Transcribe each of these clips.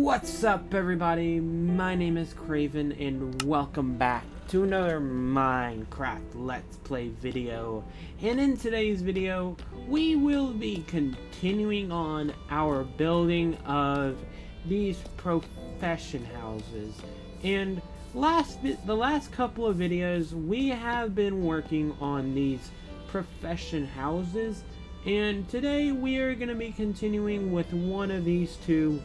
What's up, everybody? My name is Craven, and welcome back to another Minecraft Let's Play video. And in today's video, we will be continuing on our building of these profession houses. And the last couple of videos, we have been working on these profession houses, and today we are going to be continuing with one of these two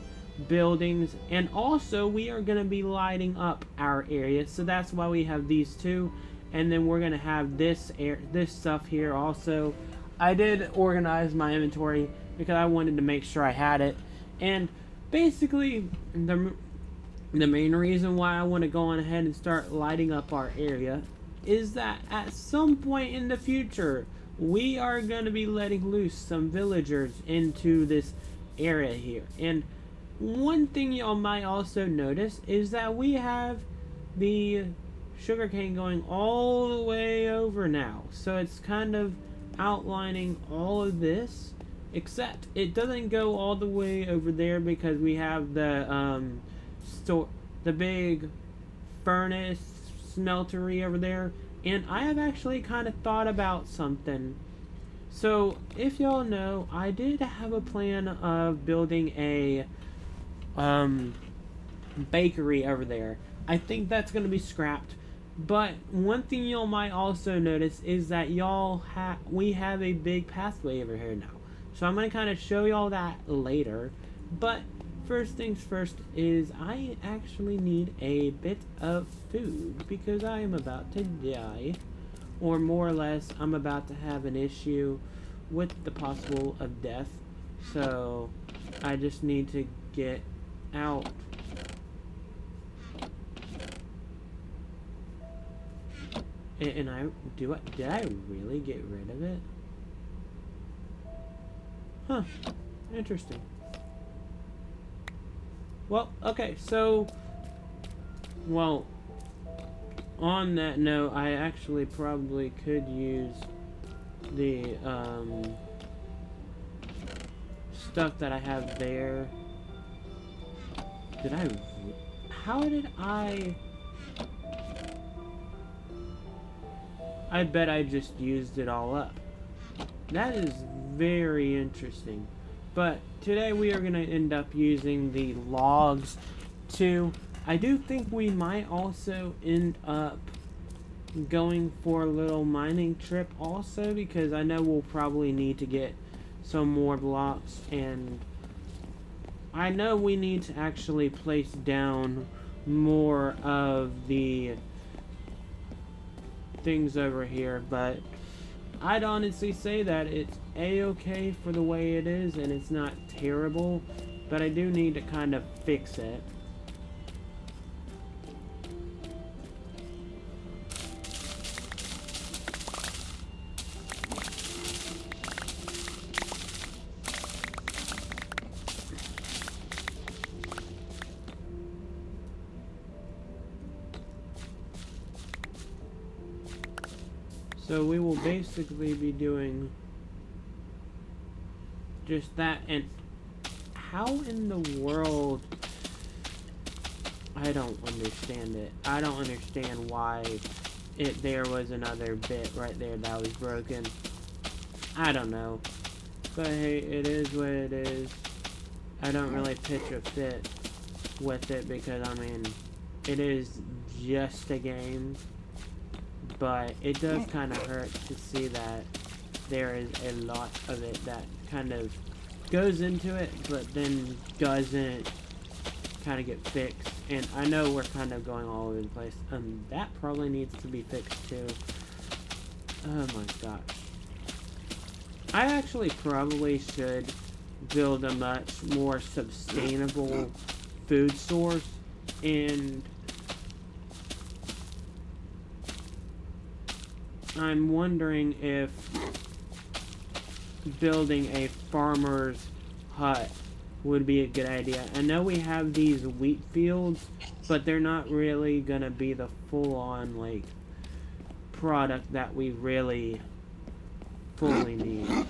buildings, and also we are going to be lighting up our area, so that's why we have these two. And then we're going to have this stuff here also. I did organize my inventory because I wanted to make sure I had it, and basically the main reason why I want to go on ahead and start lighting up our area is that at some point in the future we are going to be letting loose some villagers into this area here. And one thing y'all might also notice is that we have the sugarcane going all the way over now. So it's kind of outlining all of this, except it doesn't go all the way over there because we have the big furnace smeltery over there. And I have actually kind of thought about something. So if y'all know, I did have a plan of building a bakery over there. I think that's going to be scrapped. But one thing y'all might also notice is that we have a big pathway over here now. So I'm going to kind of show y'all that later. But first things first is I actually need a bit of food because I am about to die. Or more or less, I'm about to have an issue with the possible of death. So I just need to get out. And did I really get rid of it? Huh. Interesting. Well, okay, so on that note, I actually probably could use the stuff that I have there. How did I bet I just used it all up. That is very interesting. But today we are going to end up using the logs too. I do think we might also end up going for a little mining trip also, because I know we'll probably need to get some more blocks, and I know we need to actually place down more of the things over here, but I'd honestly say that it's a-okay for the way it is, and it's not terrible, but I do need to kind of fix it. So we will basically be doing just that. And how in the world, I don't understand it. I don't understand why there was another bit right there that was broken. I don't know. But hey, it is what it is. I don't really pitch a fit with it because, I mean, it is just a game. But it does kind of hurt to see that there is a lot of it that kind of goes into it, but then doesn't kind of get fixed. And I know we're kind of going all over the place. That probably needs to be fixed too. Oh my gosh. I actually probably should build a much more sustainable food source, and I'm wondering if building a farmer's hut would be a good idea. I know we have these wheat fields, but they're not really gonna be the full-on, like, product that we really fully need.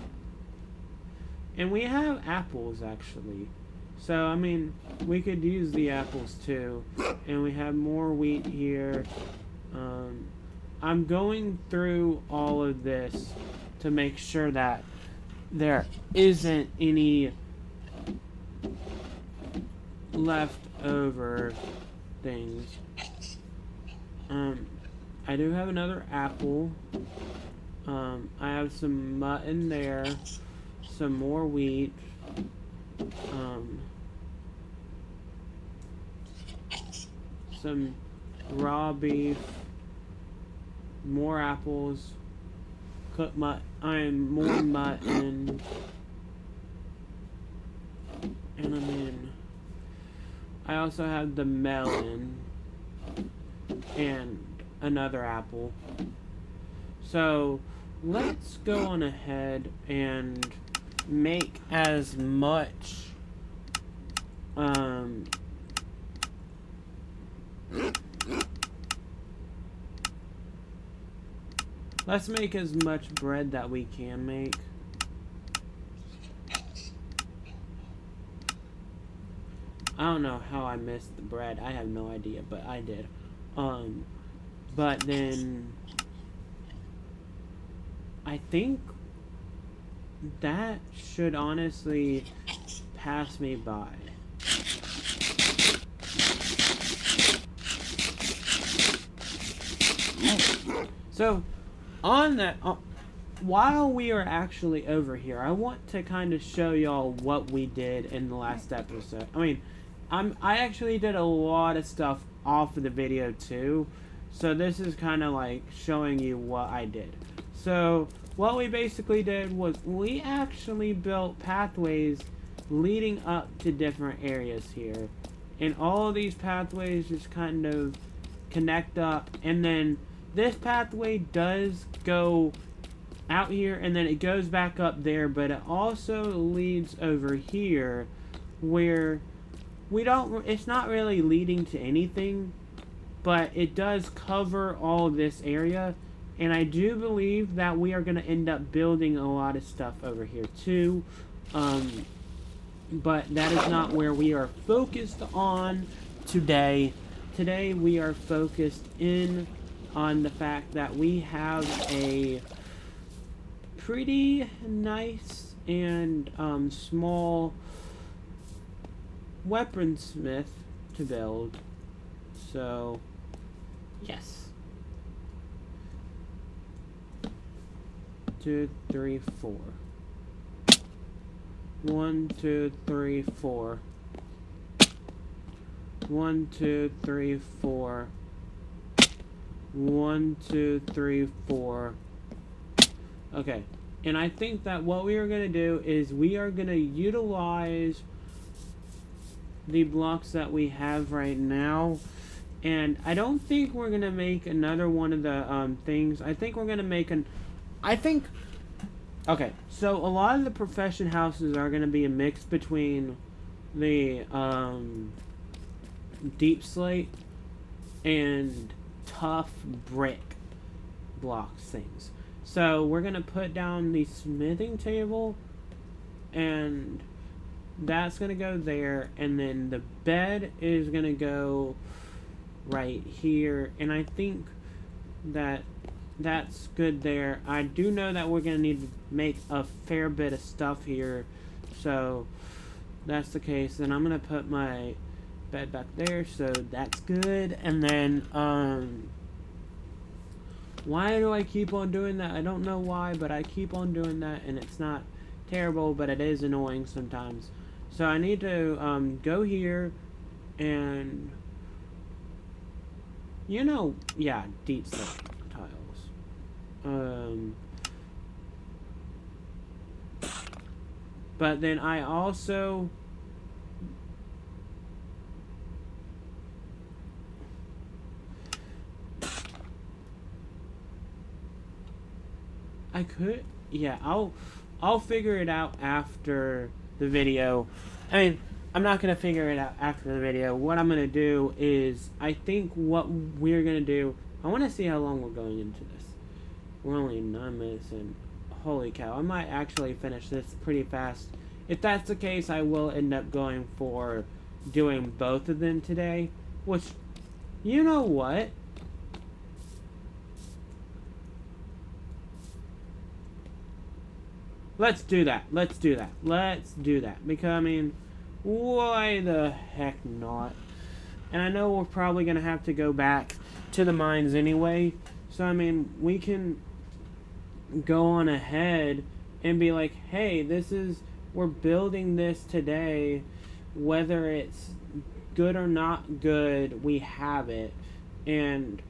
And we have apples, actually. So, I mean, we could use the apples too. And we have more wheat here. I'm going through all of this to make sure that there isn't any leftover things. I do have another apple. I have some mutton there, some more wheat. Some raw beef, more apples, cooked more mutton, and I mean, I also have the melon and another apple. So let's go on ahead and make as much let's make as much bread that we can make. I don't know how I missed the bread. I have no idea, but I did. But then I think that should honestly pass me by. So, on that, while we are actually over here, I want to kind of show y'all what we did in the last episode. I mean, I actually did a lot of stuff off of the video too, so this is kind of like showing you what I did. So, what we basically did was we actually built pathways leading up to different areas here, and all of these pathways just kind of connect up, and then this pathway does go out here and then it goes back up there, but it also leads over here where it's not really leading to anything, but it does cover all this area, and I do believe that we are going to end up building a lot of stuff over here too, but that is not where we are focused on today. Today we are focused in on the fact that we have a pretty nice and small weaponsmith to build. So, yes. 2, 3, 4. 1, 2, 3, 4. 1, 2, 3, 4. 1, 2, 3, 4. Okay, and I think that what we are going to do is we are going to utilize the blocks that we have right now, and I don't think we're going to make another one of the things. I think we're going to make okay, so a lot of the profession houses are going to be a mix between the deep slate and tough brick blocks things. So we're gonna put down the smithing table, and that's gonna go there, and then the bed is gonna go right here, and I think that that's good there. I do know that we're gonna need to make a fair bit of stuff here, so that's the case. Then I'm gonna put my bed back there, so that's good. And then why do I keep on doing that? I don't know why, but I keep on doing that, and it's not terrible, but it is annoying sometimes. So I need to go here and yeah, deep slate tiles. But then I also yeah, I'll figure it out after the video. I mean, I'm not going to figure it out after the video. What I'm going to do is, I think what we're going to do, I want to see how long we're going into this. We're only 9 minutes in. Holy cow, I might actually finish this pretty fast if that's the case, I will end up going for doing both of them today. Which, you know what? Let's do that. Let's do that. Let's do that. Because, I mean, why the heck not? And I know we're probably going to have to go back to the mines anyway. So, I mean, we can go on ahead and be like, hey, we're building this today. Whether it's good or not good, we have it. And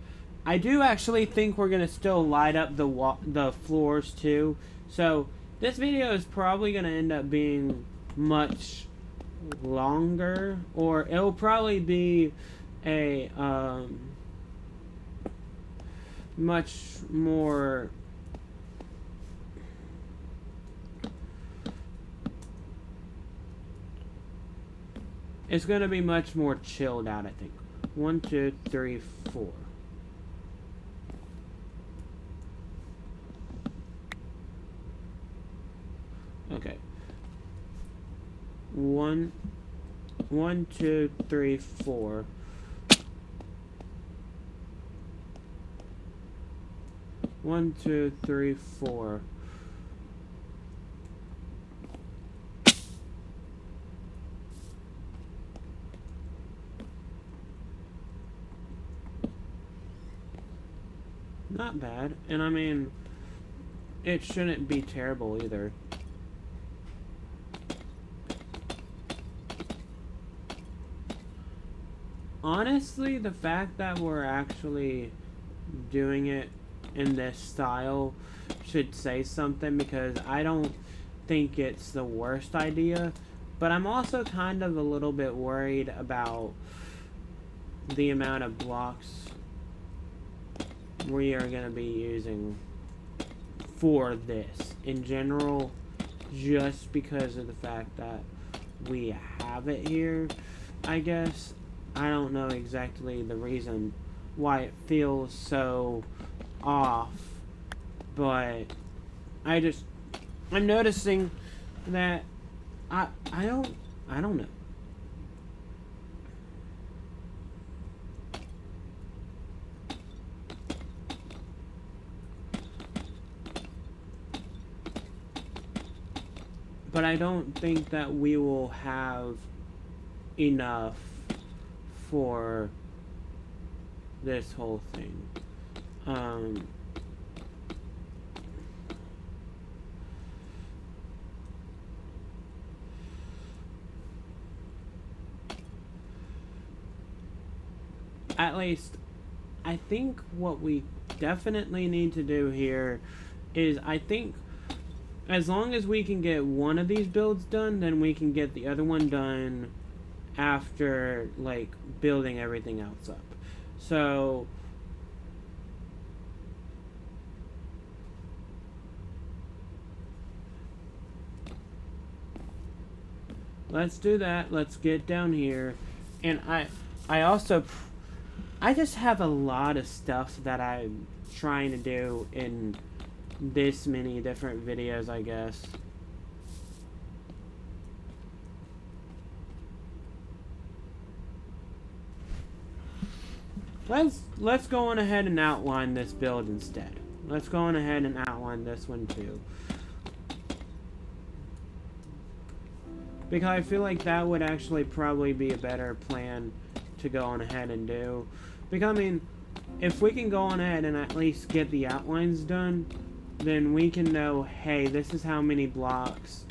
I do actually think we're going to still light up the floors too. So, this video is probably going to end up being much longer, or it'll probably be a much more it's going to be much more chilled out, I think. 1, 2, 3, 4. Okay. 1, 2, 3, 4. 1, 2, 3, 4. Not bad. And I mean, it shouldn't be terrible either. Honestly, the fact that we're actually doing it in this style should say something, because I don't think it's the worst idea, but I'm also kind of a little bit worried about the amount of blocks we are going to be using for this in general, just because of the fact that we have it here, I guess. I don't know exactly the reason why it feels so off, but I'm noticing that I don't know. But I don't think that we will have enough for this whole thing. At least, I think what we definitely need to do here is, I think, as long as we can get one of these builds done, then we can get the other one done after, like, building everything else up. So let's do that. Let's get down here. And I just have a lot of stuff that I'm trying to do in this many different videos, I guess. Let's go on ahead and outline this build instead. Let's go on ahead and outline this one too. Because I feel like that would actually probably be a better plan to go on ahead and do. Because, I mean, if we can go on ahead and at least get the outlines done, then we can know, hey, this is how many blocks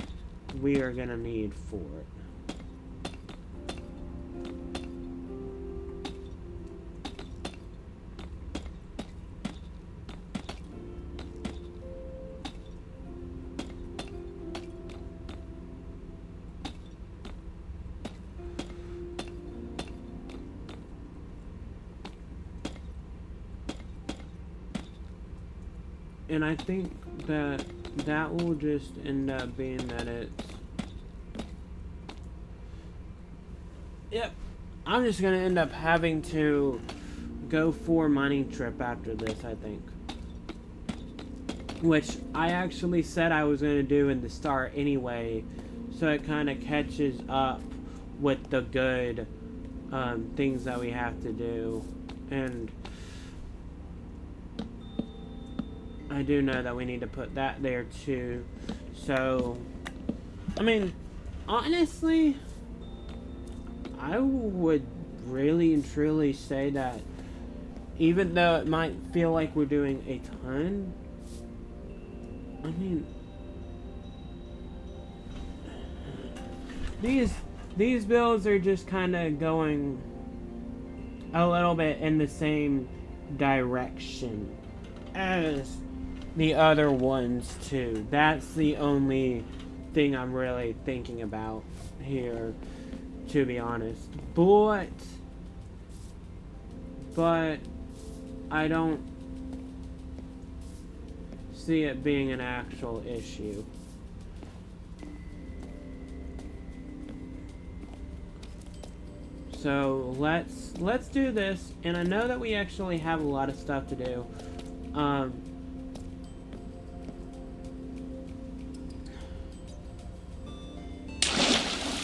we are going to need for it. And I think that that will just end up being that it's... Yep. I'm just going to end up having to go for a mining trip after this, I think. Which I actually said I was going to do in the start anyway. so it kind of catches up with the good things that we have to do. And I do know that we need to put that there too. So, I mean, honestly, I would really and truly say that even though it might feel like we're doing a ton, I mean, these builds are just kind of going a little bit in the same direction as the other ones too. That's the only thing I'm really thinking about here, to be honest. But I don't see it being an actual issue. So let's do this, and I know that we actually have a lot of stuff to do.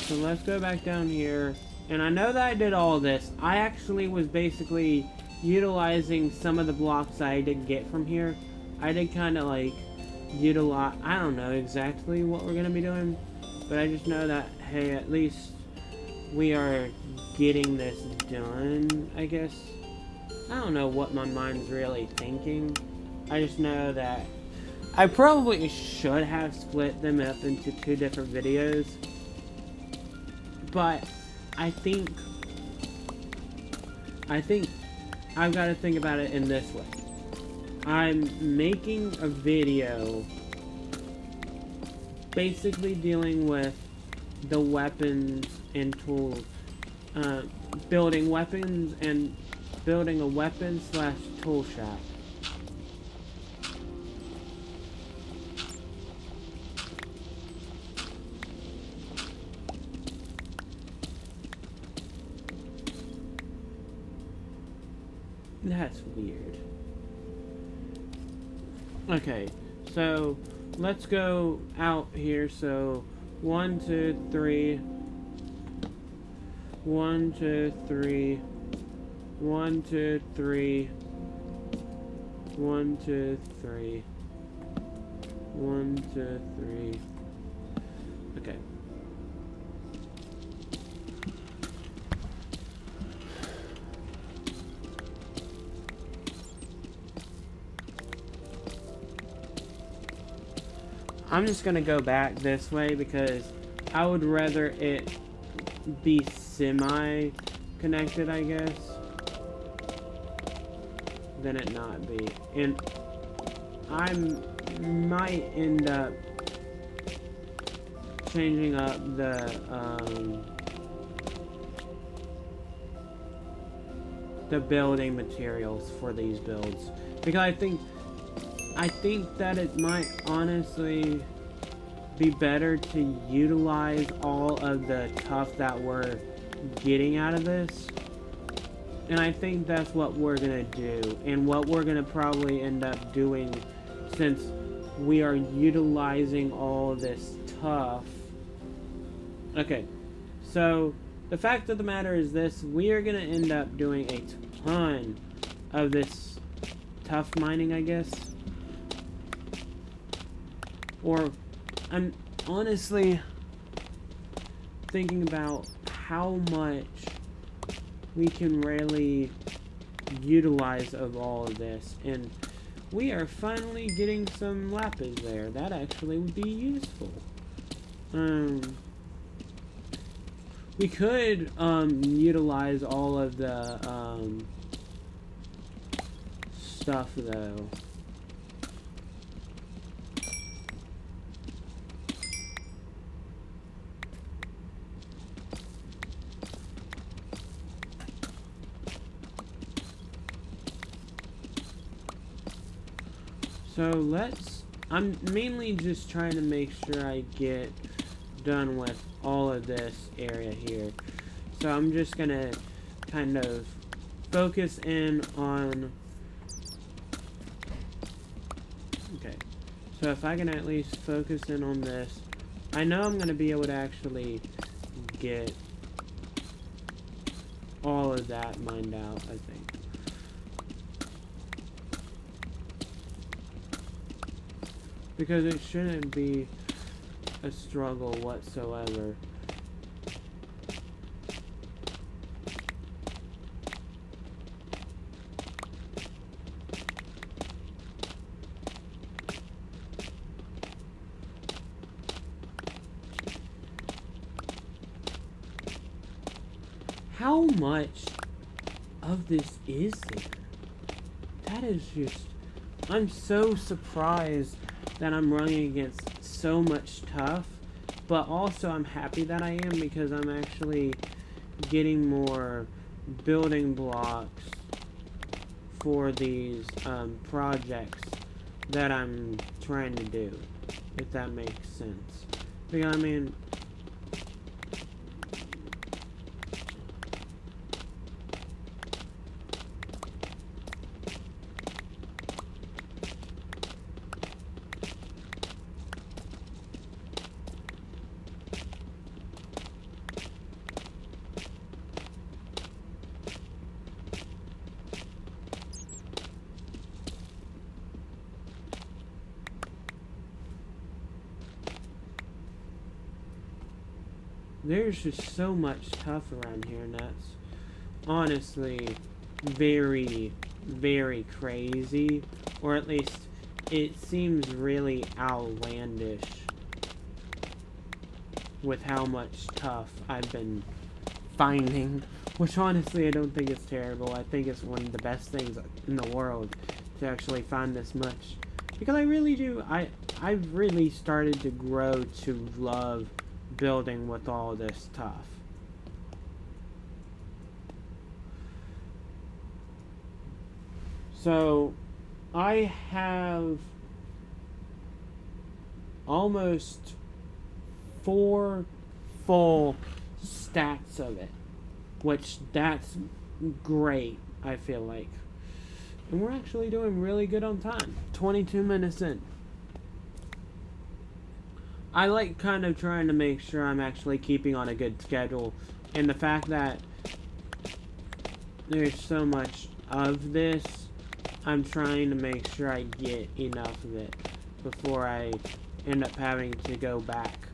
So let's go back down here, and I know that I did all this. I actually was basically utilizing some of the blocks I did get from here. I did kind of like utilize, I don't know exactly what we're gonna be doing, but I just know that, hey, at least we are getting this done, I guess. I don't know what my mind's really thinking. I just know that I probably should have split them up into 2 different videos. But I think I've got to think about it in this way. I'm making a video basically dealing with the weapons and tools, building weapons and building a weapon/tool shop. That's weird. Okay, so let's go out here. So 1, 2, 3. 1, 2, 3. 1, 2, 3. 1, 2, 3. 1, 2, 3. Okay. I'm just gonna go back this way because I would rather it be semi-connected, I guess, than it not be. And I might end up changing up the building materials for these builds, because I think that it might honestly be better to utilize all of the stuff that we're getting out of this. And I think that's what we're gonna do, and what we're gonna probably end up doing, since we are utilizing all this stuff. Okay, so the fact of the matter is this: we are gonna end up doing a ton of this tough mining, I guess. Or, I'm honestly thinking about how much we can really utilize of all of this. And we are finally getting some lapis there. That actually would be useful. We could utilize all of the stuff though. So I'm mainly just trying to make sure I get done with all of this area here. So I'm just gonna kind of focus in on, okay, so if I can at least focus in on this, I know I'm gonna be able to actually get all of that mined out, I think. Because it shouldn't be a struggle whatsoever. How much of this is there? That is just... I'm so surprised that I'm running against so much tough, but also I'm happy that I am because I'm actually getting more building blocks for these projects that I'm trying to do, if that makes sense. Because, I mean... There's just so much stuff around here, and that's honestly very, very crazy. Or at least, it seems really outlandish with how much stuff I've been finding. Which honestly, I don't think it's terrible. I think it's one of the best things in the world to actually find this much. Because I really do, I've really started to grow to love building with all this stuff. So, I have almost 4 full stacks of it, which that's great, I feel like. And we're actually doing really good on time. 22 minutes in. I like kind of trying to make sure I'm actually keeping on a good schedule. And the fact that there's so much of this, I'm trying to make sure I get enough of it before I end up having to go back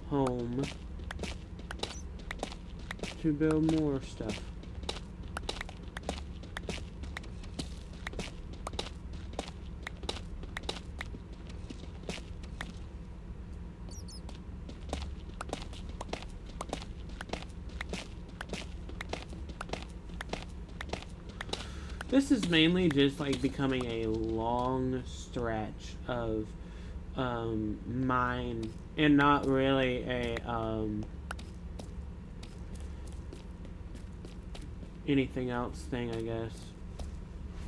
home to build more stuff. This is mainly just like becoming a long stretch of mine, and not really a anything else thing, I guess.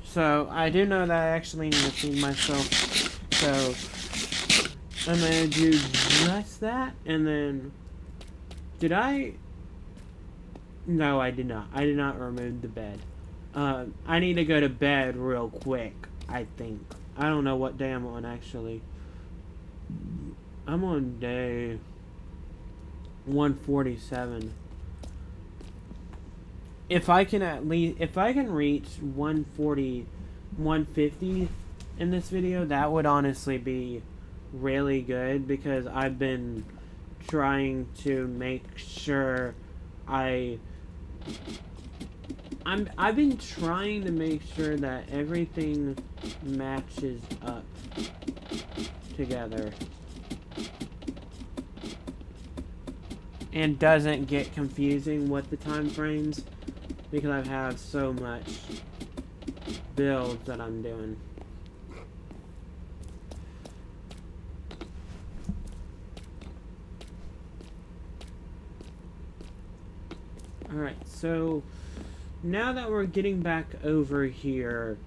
So I do know that I actually need to feed myself, so I'm gonna do just that. And then did I? No, I did not. I did not remove the bed. I need to go to bed real quick, I think. I don't know what day I'm on, actually. I'm on day 147. If I can reach 140, 150 in this video, that would honestly be really good, because I've been trying to make sure I've been trying to make sure that everything matches up together and doesn't get confusing with the time frames, because I have so much builds that I'm doing. Alright, so now that we're getting back over here,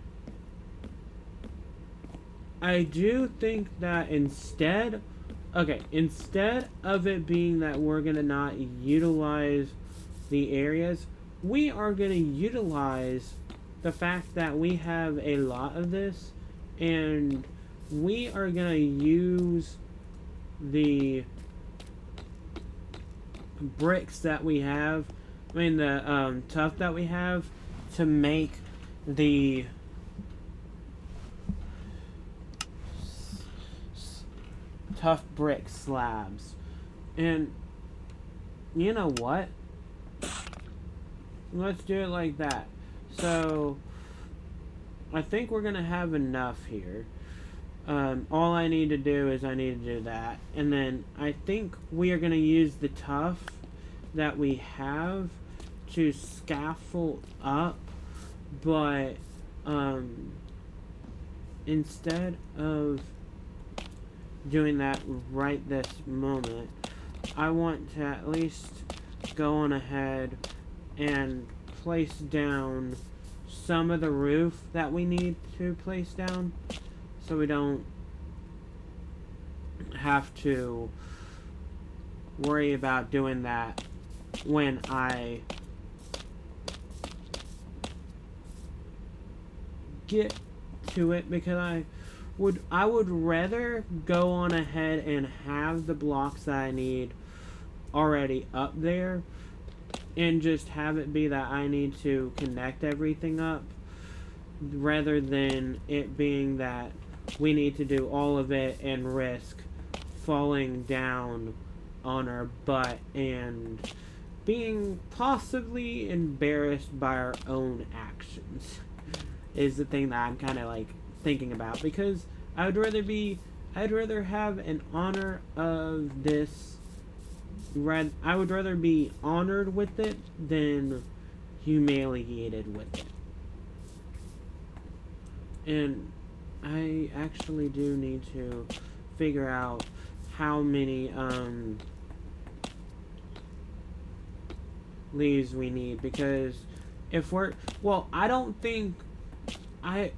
I do think that instead of it being that we're gonna not utilize the areas, we are gonna utilize the fact that we have a lot of this, and we are gonna use the bricks that we have, the tuff that we have, to make the tough brick slabs. And you know what? Let's do it like that. So I think we're gonna have enough here. All I need to do is I need to do that, and then I think we are gonna use the tuff that we have to scaffold up, but instead of doing that right this moment, I want to at least go on ahead and place down some of the roof that we need to place down, so we don't have to worry about doing that when I get to it, because I would rather go on ahead and have the blocks that I need already up there and just have it be that I need to connect everything up, rather than it being that we need to do all of it and risk falling down on our butt and being possibly embarrassed by our own actions is the thing that I'm kind of like thinking about, because I'd rather have an honor of this. I would rather be honored with it than humiliated with it. And I actually do need to figure out how many leaves we need, because if we're, well, I don't think I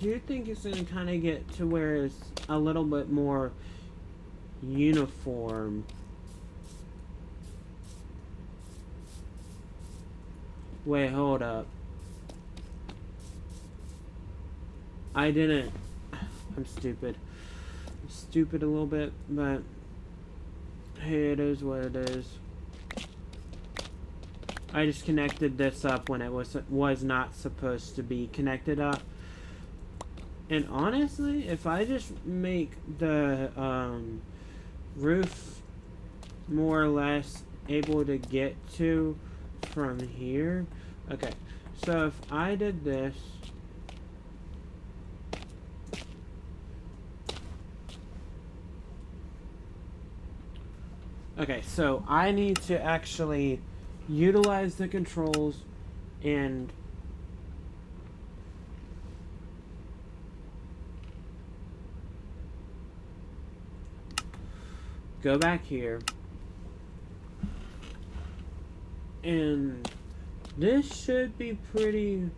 do think it's going to kind of get to where it's a little bit more uniform. Wait, hold up. I didn't. I'm stupid. I'm stupid a little bit, but hey, it is what it is. I just connected this up when it was not supposed to be connected up. And honestly, if I just make the roof more or less able to get to from here. Okay, so if I did this, okay, so I need to actually utilize the controls and go back here, and this should be pretty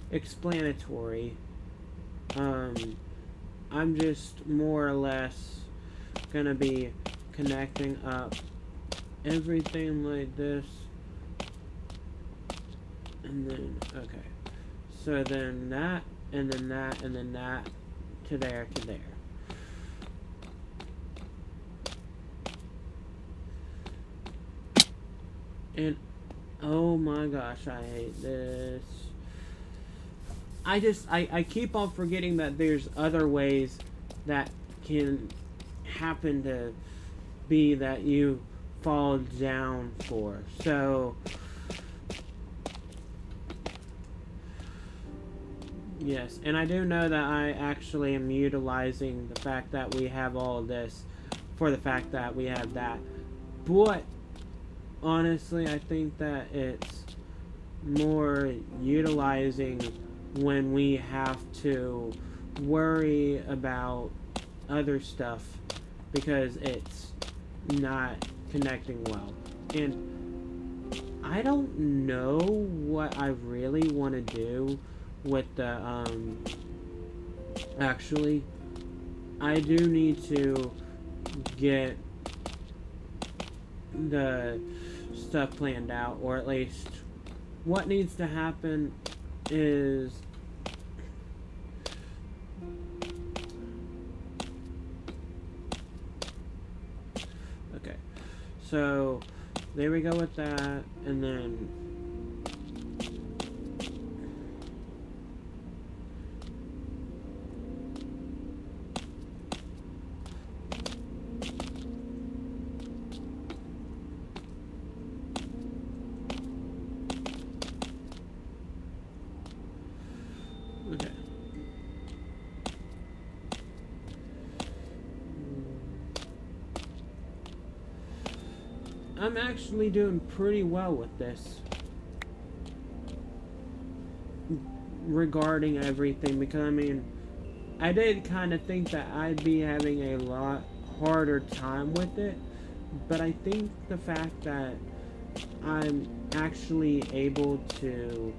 explanatory. I'm just more or less gonna be connecting up everything like this, and then, okay, so then that, and then that, and then that, to there, to there. And oh my gosh, I hate this. I keep on forgetting that there's other ways that can happen to be that you fall down for. So yes, and I do know that I actually am utilizing the fact that we have all of this for the fact that we have that. But honestly, I think that it's more utilizing when we have to worry about other stuff because it's not connecting well. And I don't know what I really want to do with the, actually, I do need to get the stuff planned out, or at least what needs to happen is okay, so there we go with that, and then okay. I'm actually doing pretty well with this regarding everything, because I mean, I did kind of think that I'd be having a lot harder time with it, but I think the fact that I'm actually able to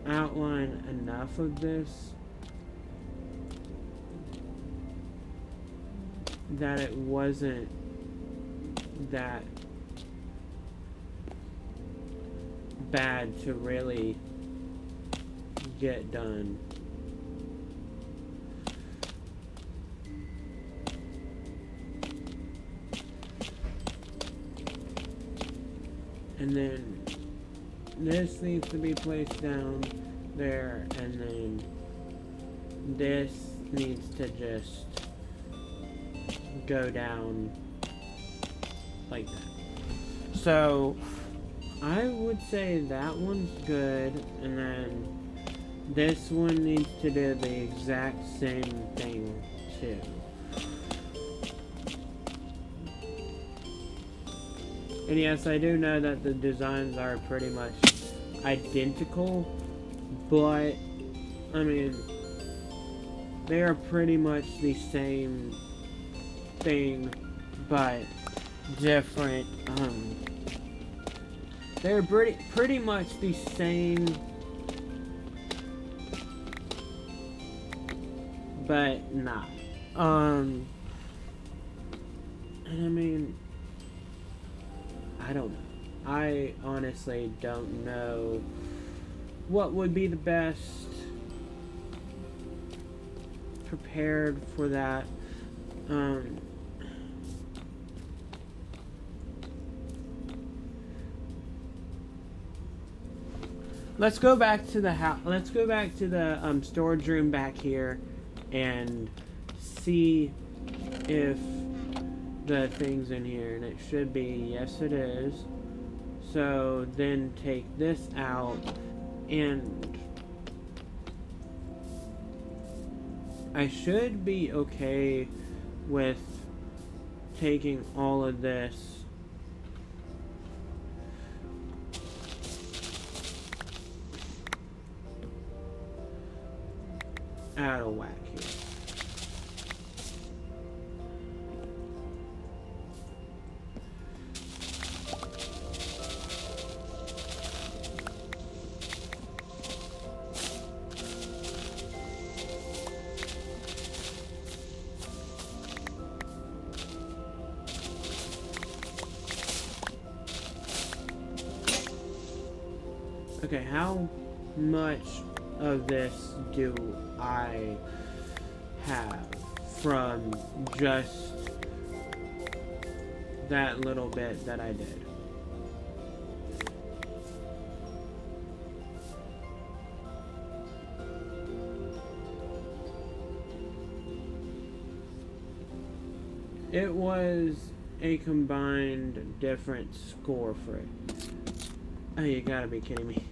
outline enough of this that it wasn't that bad to really get done. And then this needs to be placed down there, and then this needs to just go down like that. So I would say that one's good, and then this one needs to do the exact same thing too. And yes, I do know that the designs are pretty much identical, but I mean, they are pretty much the same thing, but different. They're pretty much the same, but not. And I mean, I don't know. I honestly don't know what would be the best prepared for that. Let's go back to the house. Let's go back to the storage room back here and see if the thing's in here, and it should be. Yes, it is. So then take this out, and I should be okay with taking all of this out of whack here. Okay, how much of this do I have from just that little bit that I did? It was a combined different score for it. Oh, you gotta be kidding me.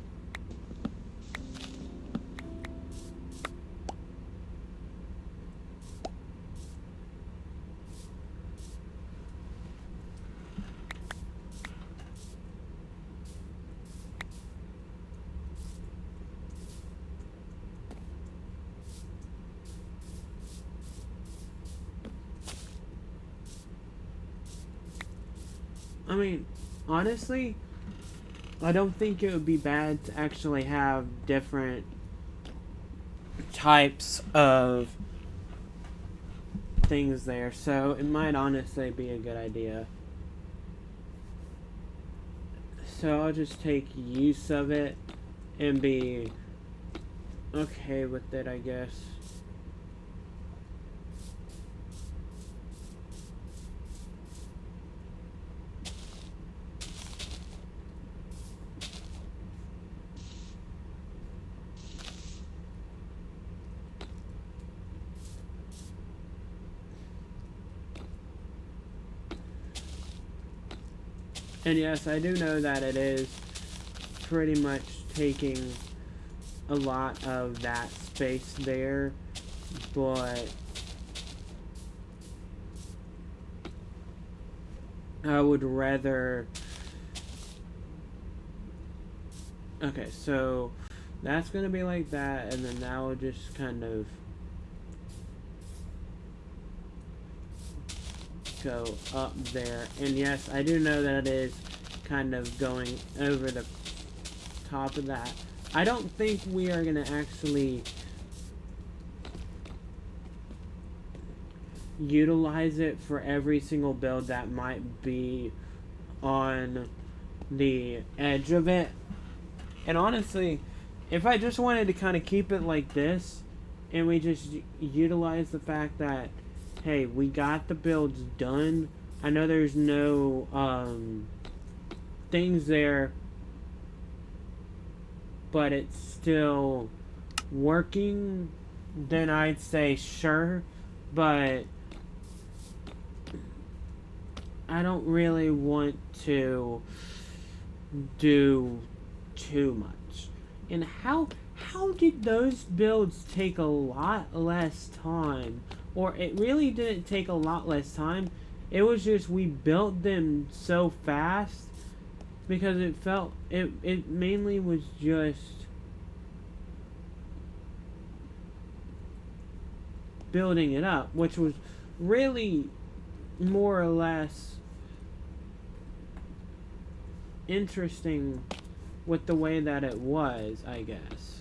I mean, honestly, I don't think it would be bad to actually have different types of things there, so it might honestly be a good idea. So I'll just take use of it and be okay with it, I guess. And yes, I do know that it is pretty much taking a lot of that space there, but I would rather... Okay, so that's going to be like that, and then that will just kind of go up there. And yes, I do know that it is kind of going over the top of that. I don't think we are going to actually utilize it for every single build that might be on the edge of it. And honestly, if I just wanted to kind of keep it like this, and we just utilize the fact that, hey, we got the builds done. I know there's no things there, but it's still working, then I'd say sure. But I don't really want to do too much. And how did those builds take a lot less time? Or it really didn't take a lot less time. It was just we built them so fast because it mainly was just building it up, which was really more or less interesting with the way that it was, I guess.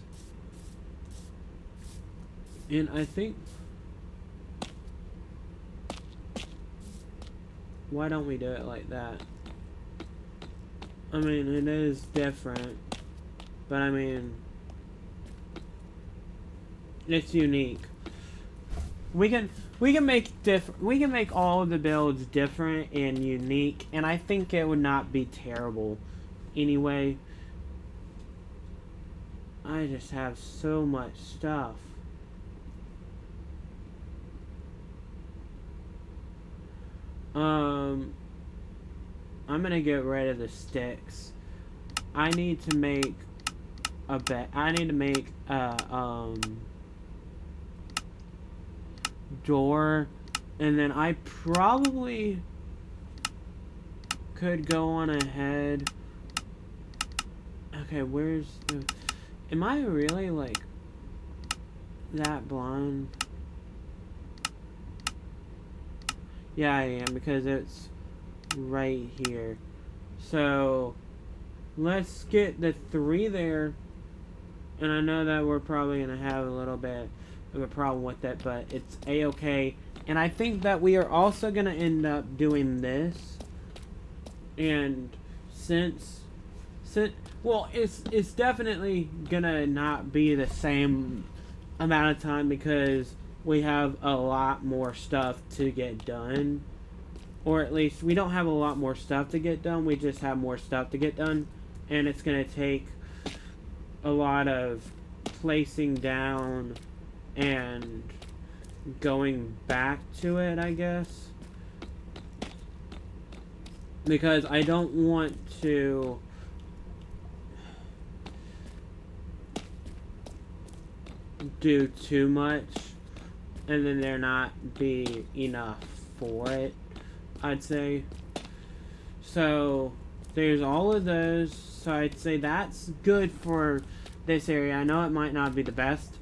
And I think, why don't we do it like that? I mean, it is different, but I mean, it's unique. We can make all of the builds different and unique, and I think it would not be terrible anyway. I just have so much stuff. I'm gonna get rid of the sticks. I need to make a bed. I need to make a door, and then I probably could go on ahead. Okay, where's the... Am I really, like, that blind? Yeah, I am, because it's right here. So, let's get the 3 there. And I know that we're probably going to have a little bit of a problem with that, but it's a-okay. And I think that we are also going to end up doing this. And since well, it's definitely gonna not be the same amount of time because we have a lot more stuff to get done. Or at least we don't have a lot more stuff to get done, we just have more stuff to get done. And it's gonna take a lot of placing down and going back to it, I guess. Because I don't want to do too much and then there not be enough for it, I'd say. So there's all of those, so I'd say that's good for this area. I know it might not be the best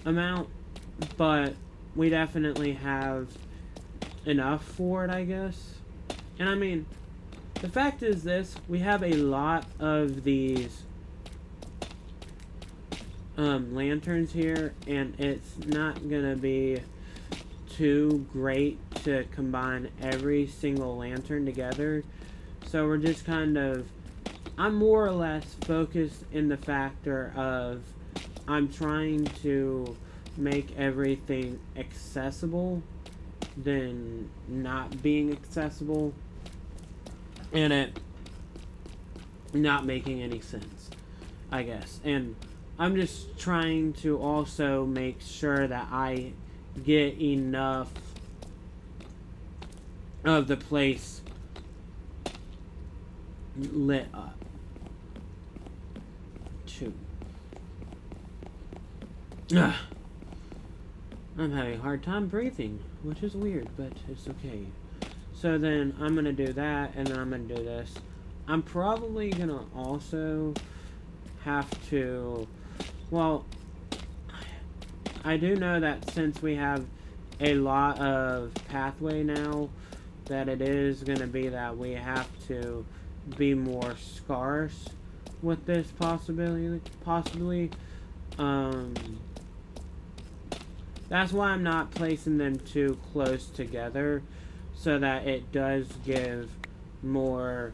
amount, but we definitely have enough for it, I guess. And I mean, the fact is this, we have a lot of these lanterns here, and it's not gonna be too great to combine every single lantern together. So we're just kind of, I'm more or less focused in the factor of I'm trying to make everything accessible than not being accessible, and it not making any sense, I guess. And I'm just trying to also make sure that I get enough of the place lit up. 2. Ugh. I'm having a hard time breathing, which is weird, but it's okay. So then I'm gonna do that, and then I'm gonna do this. I'm probably gonna also have to, well, I do know that since we have a lot of pathway now, that it is gonna be that we have to be more scarce with this possibly. That's why I'm not placing them too close together, so that it does give more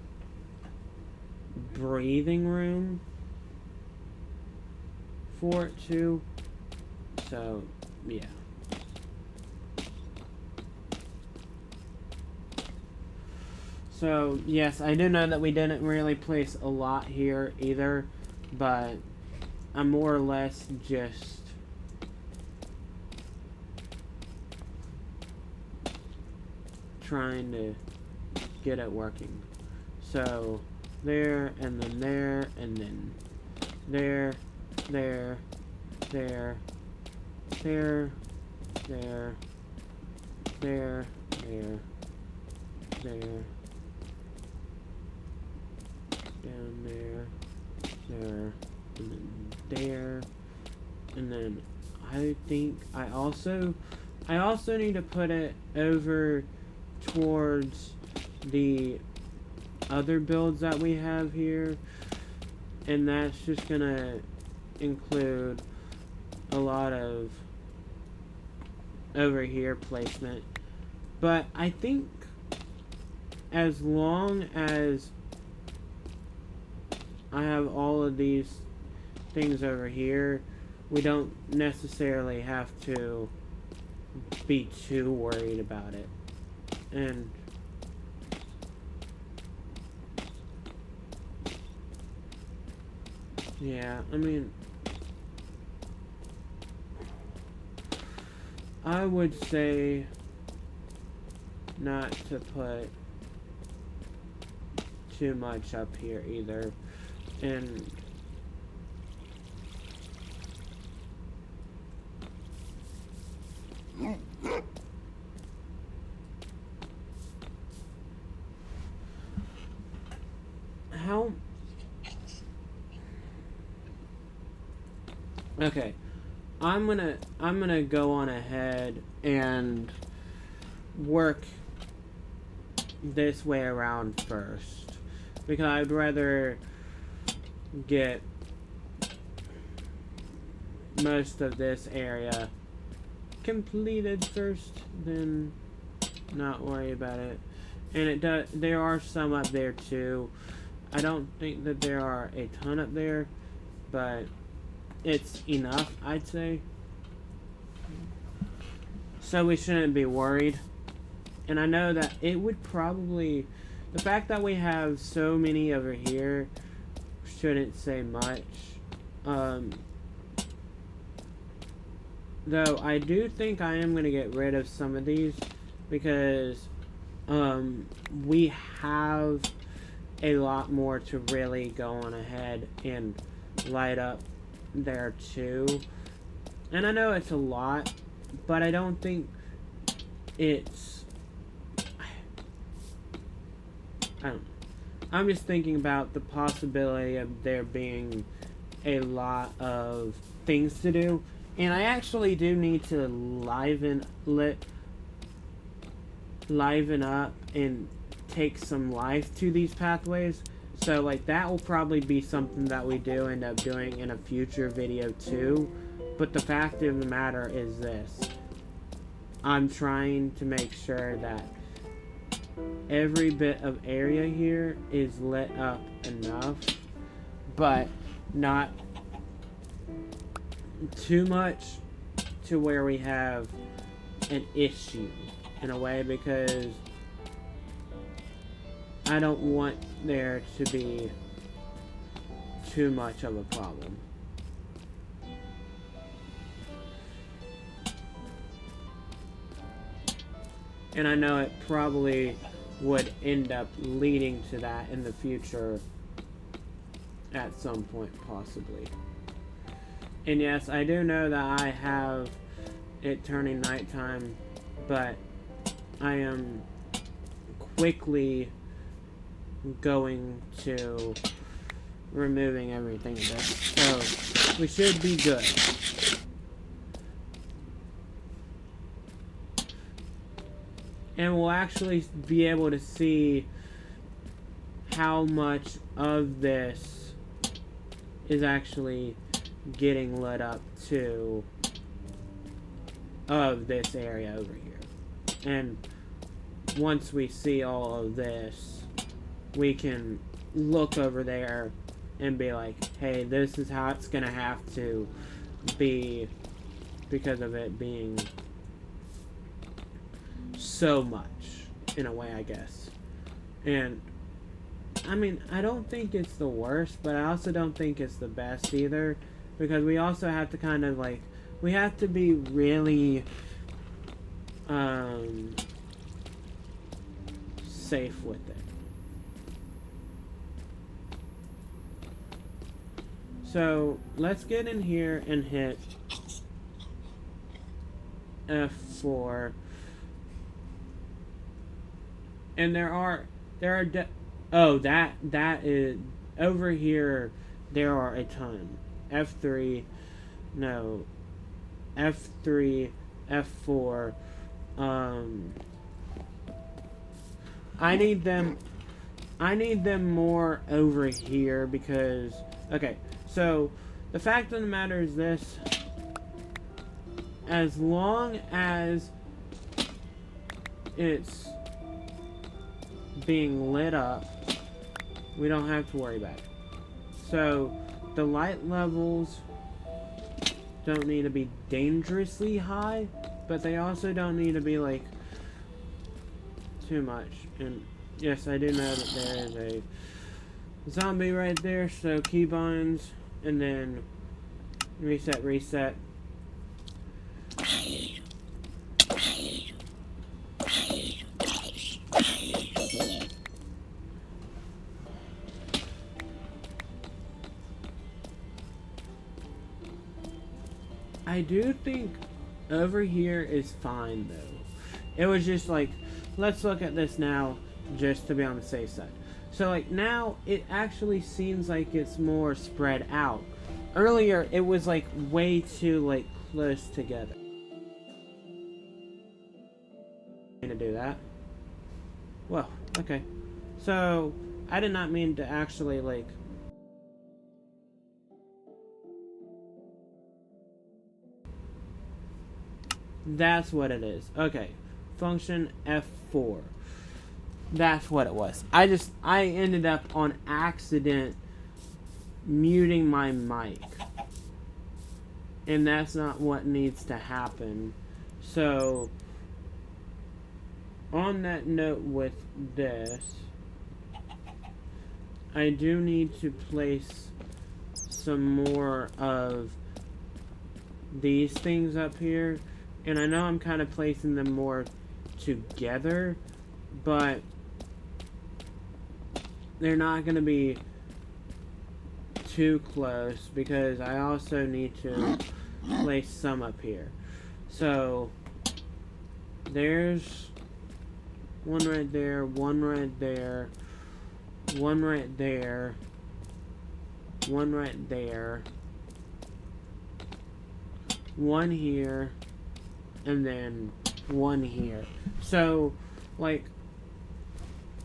breathing room for it too. So, yeah. So, yes, I do know that we didn't really place a lot here either, but I'm more or less just trying to get it working. So, there, and then there, and then there, there, there, there, there, there, there, there, down there, there, and then there, and then I think I also need to put it over towards the other builds that we have here, and that's just gonna include a lot of over here placement. But I think as long as I have all of these things over here, we don't necessarily have to be too worried about it. And yeah, I mean, I would say not to put too much up here either. And how? Okay, I'm gonna go on ahead and work this way around first, because I'd rather get most of this area completed first than not worry about it. And there are some up there too. I don't think that there are a ton up there, but it's enough, I'd say. So we shouldn't be worried. And I know that it would probably, the fact that we have so many over here shouldn't say much. Though I do think I am going to get rid of some of these, because we have a lot more to really go on ahead and light up there too. And I know it's a lot, but I don't think it's, I don't know. I'm just thinking about the possibility of there being a lot of things to do. And I actually do need to liven up and take some life to these pathways. So, like, that will probably be something that we do end up doing in a future video too. But the fact of the matter is this. I'm trying to make sure that every bit of area here is lit up enough, but not too much to where we have an issue in a way, because I don't want there to be too much of a problem. And I know it probably would end up leading to that in the future at some point, possibly. And yes, I do know that I have it turning nighttime, but I am quickly going to removing everything of this, so we should be good. And we'll actually be able to see how much of this is actually getting lit up to of this area over here. And once we see all of this, we can look over there and be like, hey, this is how it's gonna have to be because of it being so much, in a way, I guess. And I mean, I don't think it's the worst, but I also don't think it's the best either, because we also have to kind of like, we have to be really safe with it. So let's get in here and hit F4. And that is over here. There are a ton. F3, no, F3, F4. I need them more over here because, okay, so the fact of the matter is this: as long as it's being lit up, we don't have to worry about it. So the light levels don't need to be dangerously high, but they also don't need to be like too much. And yes, I do know that there is a zombie right there, so keybinds and then reset. I do think over here is fine though. It was just like, let's look at this now just to be on the safe side. So like now it actually seems like it's more spread out. Earlier it was like way too like close together. To do that. Well, okay. So I did not mean to actually like that's what it is. Okay. Function F4. That's what it was. I ended up on accident muting my mic. And that's not what needs to happen. So, on that note with this, I do need to place some more of these things up here. And I know I'm kind of placing them more together, but they're not going to be too close because I also need to place some up here. So there's one right there, one right there, one right there, one right there, one here, and then one here. So, like,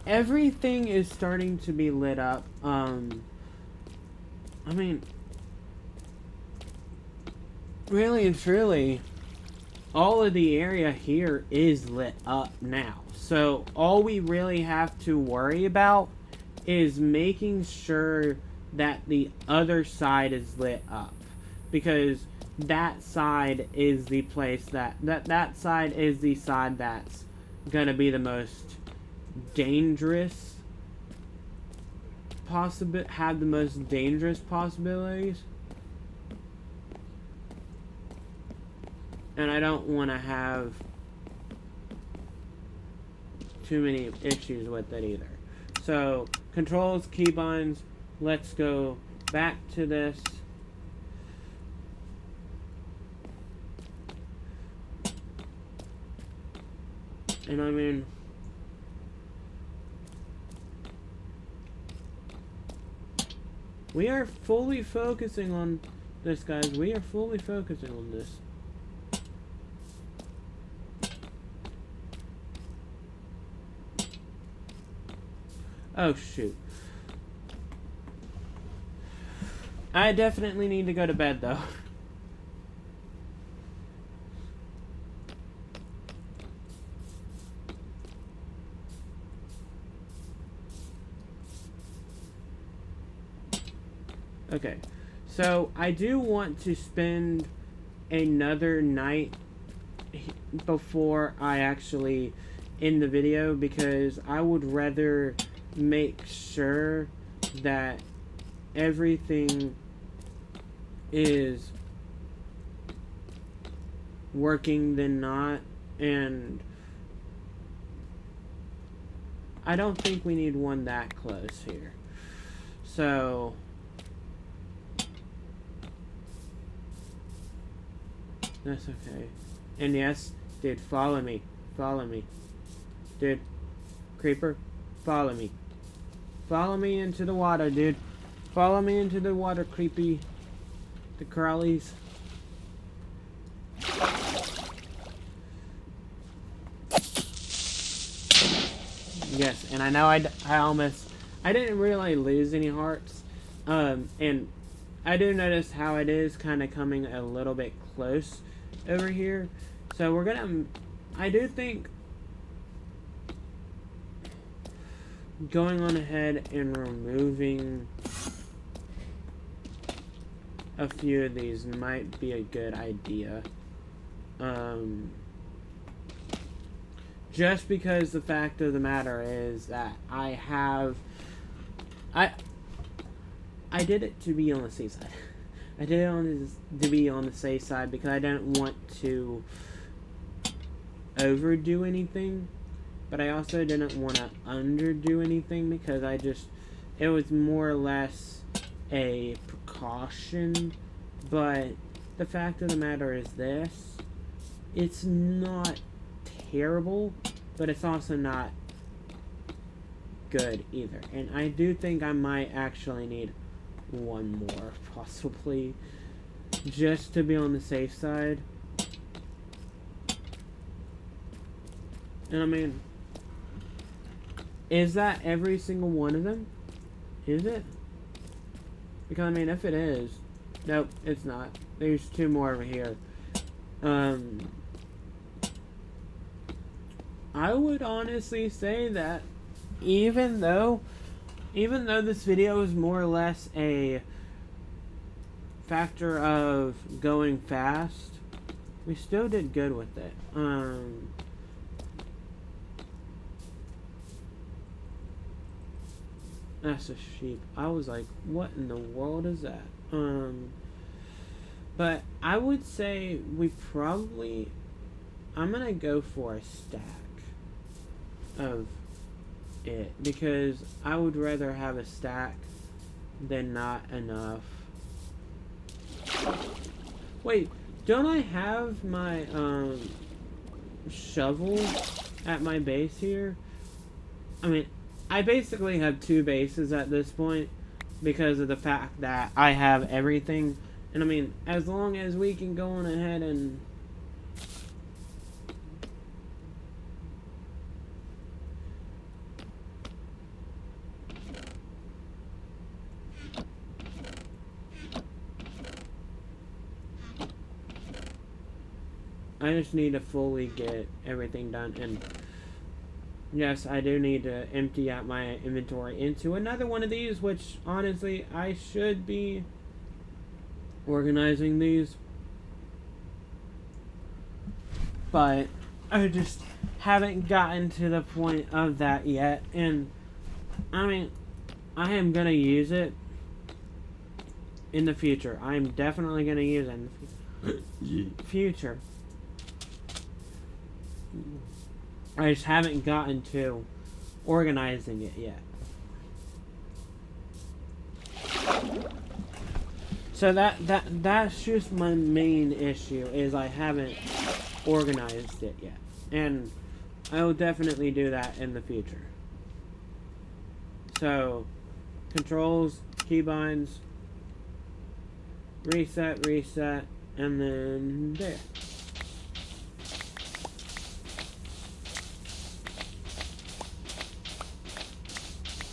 everything is starting to be lit up. I mean, really and truly, all of the area here is lit up now. So, all we really have to worry about is making sure that the other side is lit up. Because that side is the place that side is the side that's gonna be the most dangerous have the most dangerous possibilities. And I don't want to have too many issues with it either. So, controls, keybinds, let's go back to this. And I mean, we are fully focusing on this, guys. We are fully focusing on this. Oh, shoot. I definitely need to go to bed, though. Okay, so I do want to spend another night before I actually end the video, because I would rather make sure that everything is working than not, and I don't think we need one that close here. So that's okay. And yes, dude, follow me. Follow me. Dude, creeper, follow me. Follow me into the water, dude. Follow me into the water, creepy. The crawlies. Yes, and I know I didn't really lose any hearts. And I do notice how it is kind of coming a little bit close over here. So we're gonna, I do think going on ahead and removing a few of these might be a good idea. Just because the fact of the matter is that I did it to be on the safe side. I did it to be on the safe side because I didn't want to overdo anything, but I also didn't want to underdo anything, because it was more or less a precaution. But the fact of the matter is this: it's not terrible, but it's also not good either. And I do think I might actually need one more, possibly, just to be on the safe side. And I mean, is that every single one of them? Is it? Because I mean, if it is, nope, it's not. There's two more over here. I would honestly say that even though this video is more or less a factor of going fast, we still did good with it. That's a sheep. I was like, what in the world is that? But I would say I'm gonna go for a stack of it, because I would rather have a stack than not enough. Wait, don't I have my shovel at my base here? I mean, I basically have two bases at this point because of the fact that I have everything. And I mean, as long as we can go on ahead and I just need to fully get everything done. And yes, I do need to empty out my inventory into another one of these, which honestly I should be organizing these, but I just haven't gotten to the point of that yet. And I mean, I am gonna use it in the future. I'm definitely gonna use it in the future. I just haven't gotten to organizing it yet. So that's just my main issue, is I haven't organized it yet. And I will definitely do that in the future. So, controls, keybinds, reset, and then there.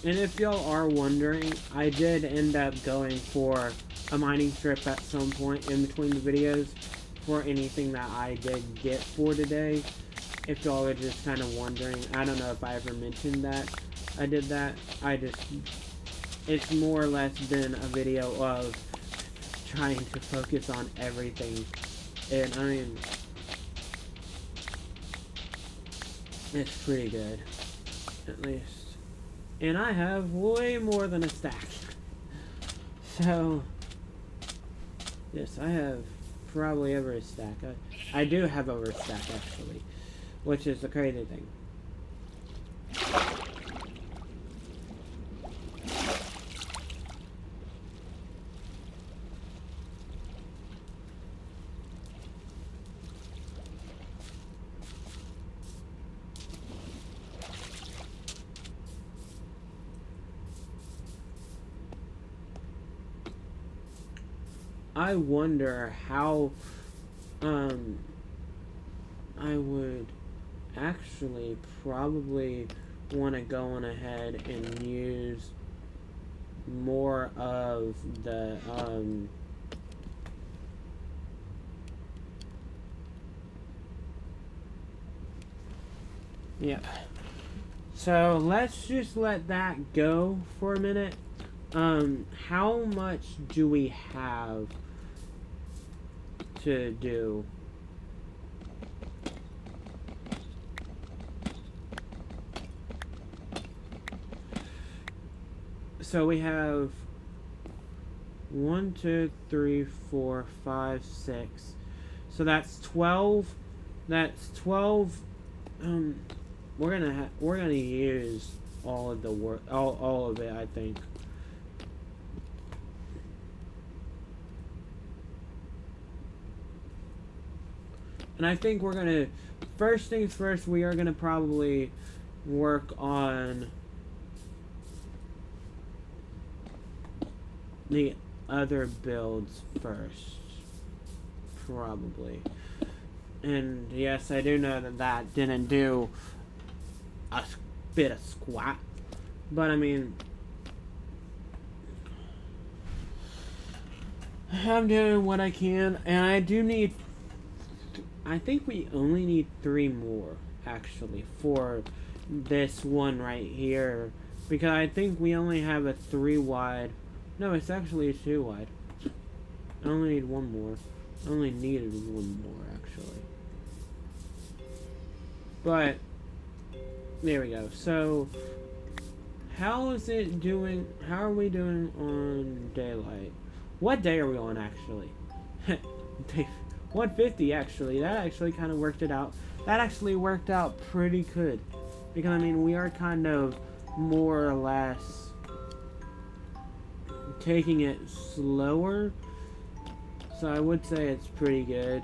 And if y'all are wondering, I did end up going for a mining strip at some point in between the videos for anything that I did get for today. If y'all are just kind of wondering, I don't know if I ever mentioned that I did that. It's more or less been a video of trying to focus on everything. And I mean, it's pretty good, at least. And I have way more than a stack. So, yes, I have probably over a stack. I do have over a stack, actually, which is the crazy thing. I wonder how I would actually probably want to go on ahead and use more of the yeah. So let's just let that go for a minute. How much do we have to do? So we have 1, 2, 3, 4, 5, 6. So that's 12. That's 12. We're gonna use all of the work, all of it, I think. And I think we're gonna, first things first, we are gonna probably work on the other builds first, probably. And yes, I do know that didn't do a bit of squat, but I mean, I'm doing what I can, and I do need, I think we only need 3 more, actually, for this one right here, because I think we only have a 3 wide. No, it's actually a 2 wide. I only need 1 more. I only needed 1 more, actually. But there we go. So, how is it doing? How are we doing on daylight? What day are we on, actually? Day 150, actually. That actually kind of worked it out. That actually worked out pretty good. Because, I mean, we are kind of more or less taking it slower. So, I would say it's pretty good.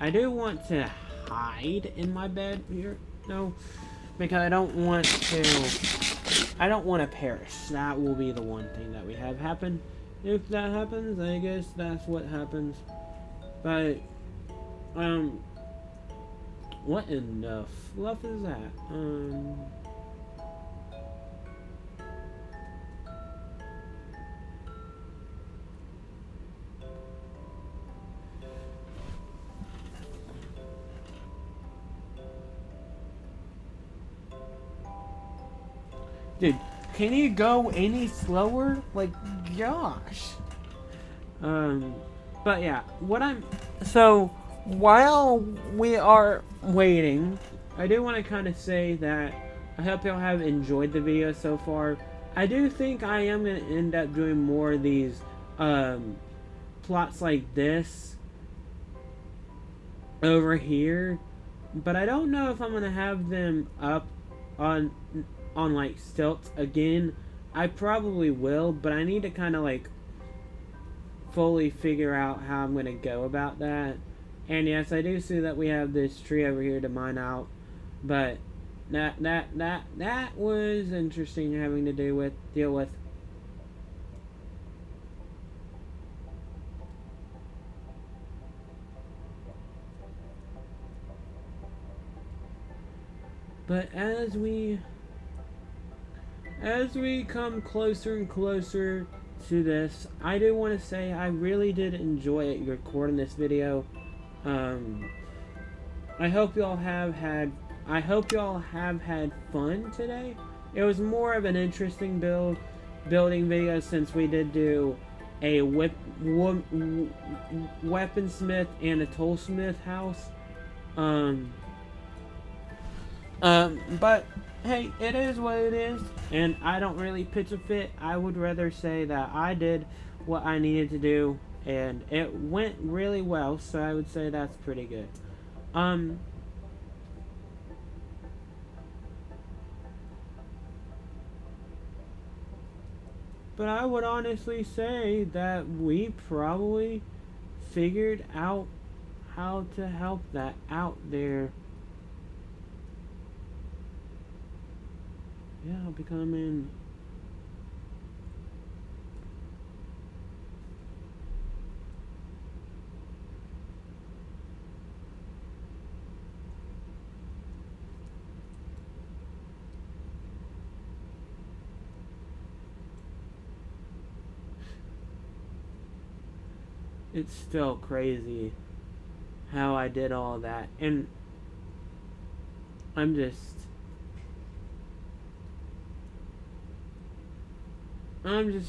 I do want to hide in my bed here. No, because I don't want to perish. That will be the one thing that we have happen. If that happens, I guess that's what happens. But, what in the fluff is that? Dude, can you go any slower? Like, gosh. But yeah, so, while we are waiting, I do want to kind of say that I hope y'all have enjoyed the video so far. I do think I am going to end up doing more of these, plots like this over here. but I don't know if I'm gonna have them up on like stilts again. I probably will, but I need to kind of like fully figure out how I'm gonna go about that. And yes, I do see that we have this tree over here to mine out, but that was interesting having to deal with. But as we come closer and closer to this, I do want to say I really did enjoy recording this video. I hope y'all have had fun today. It was more of an interesting building video since we did do a weaponsmith and a toolsmith house. But hey, it is what it is, and I don't really pitch a fit. I would rather say that I did what I needed to do, and it went really well, so I would say that's pretty good. But I would honestly say that we probably figured out how to help that out there. Yeah, becoming... It's still crazy how I did all that, and I'm just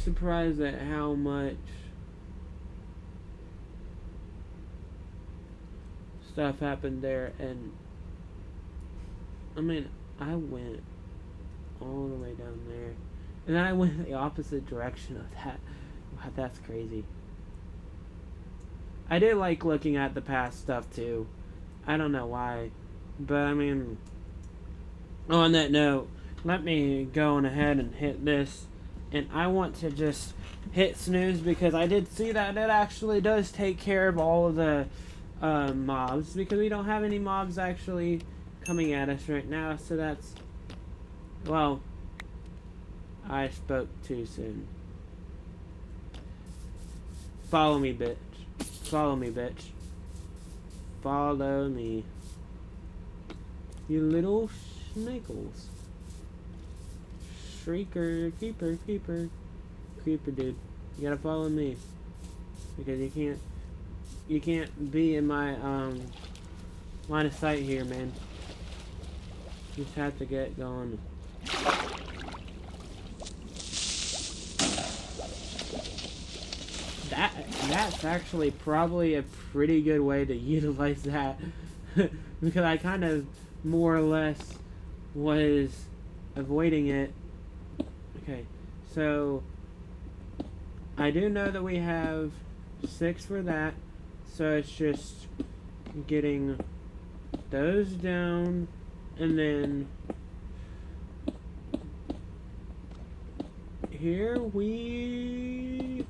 surprised at how much stuff happened there. And I mean, I went all the way down there, and then I went the opposite direction of that. Wow, that's crazy. I did like looking at the past stuff too. I don't know why, but I mean, on that note, let me go on ahead and hit this. And I want to just hit snooze because I did see that it actually does take care of all of the mobs, because we don't have any mobs actually coming at us right now. So that's, well, I spoke too soon. Follow me, bitch. Follow me, bitch. Follow me. You little schnickles. Shrieker, creeper, dude. You gotta follow me, because you can't be in my line of sight here, man. You just have to get going. That's actually probably a pretty good way to utilize that, because I kind of more or less was avoiding it. Okay, so I do know that we have 6 for that, so it's just getting those down, and then here we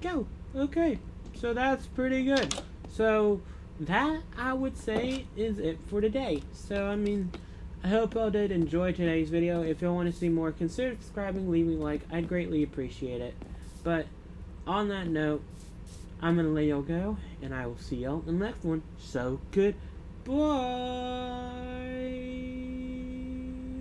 go. Okay, so that's pretty good. So that, I would say, is it for today. So I mean, I hope y'all did enjoy today's video. If y'all want to see more, consider subscribing, leaving a like. I'd greatly appreciate it. But on that note, I'm going to let y'all go, and I will see y'all in the next one. So, goodbye.